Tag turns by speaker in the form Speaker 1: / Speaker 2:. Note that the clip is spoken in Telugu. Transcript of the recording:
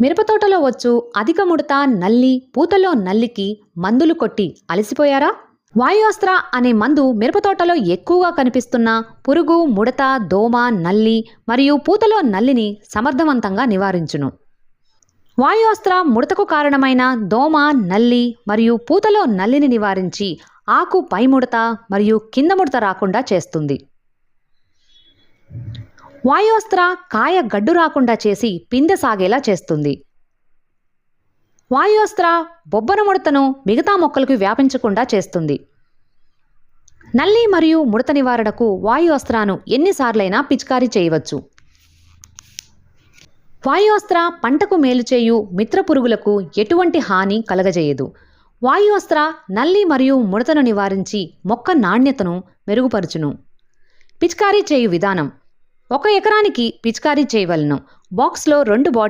Speaker 1: మిరపతోటలో వచ్చు అధిక ముడత, నల్లి, పూతలో నల్లికి మందులు కొట్టి అలసిపోయారా? వాయుఅస్త్ర అనే మందు మిరపతోటలో ఎక్కువగా కనిపిస్తున్న పురుగు, ముడత, దోమ, నల్లి మరియు పూతలో నల్లిని సమర్థవంతంగా నివారించును. వాయుఅస్త్ర ముడతకు కారణమైన దోమ, నల్లి మరియు పూతలో నల్లిని నివారించి ఆకు పై ముడత మరియు కింద ముడత రాకుండా చేస్తుంది. వాయుఅస్త్ర కాయ గడ్డు రాకుండా చేసి పిందె సాగేలా చేస్తుంది. వాయుఅస్త్ర బొబ్బర ముడతను మిగతా మొక్కలకు వ్యాపించకుండా చేస్తుంది. నల్లి మరియు ముడత నివారణకు వాయుఅస్త్రాను ఎన్నిసార్లైనా పిచికారీ చేయవచ్చు. వాయుఅస్త్ర పంటకు మేలు చేయు మిత్ర పురుగులకు ఎటువంటి హాని కలగజేయదు. వాయుఅస్త్ర నల్లి మరియు ముడతను నివారించి మొక్క నాణ్యతను మెరుగుపరుచును. పిచికారీ చేయు విధానం: 1 ఎకరానికి పిచికారీ చేయవలెను. బాక్స్లో 2 బాటిల్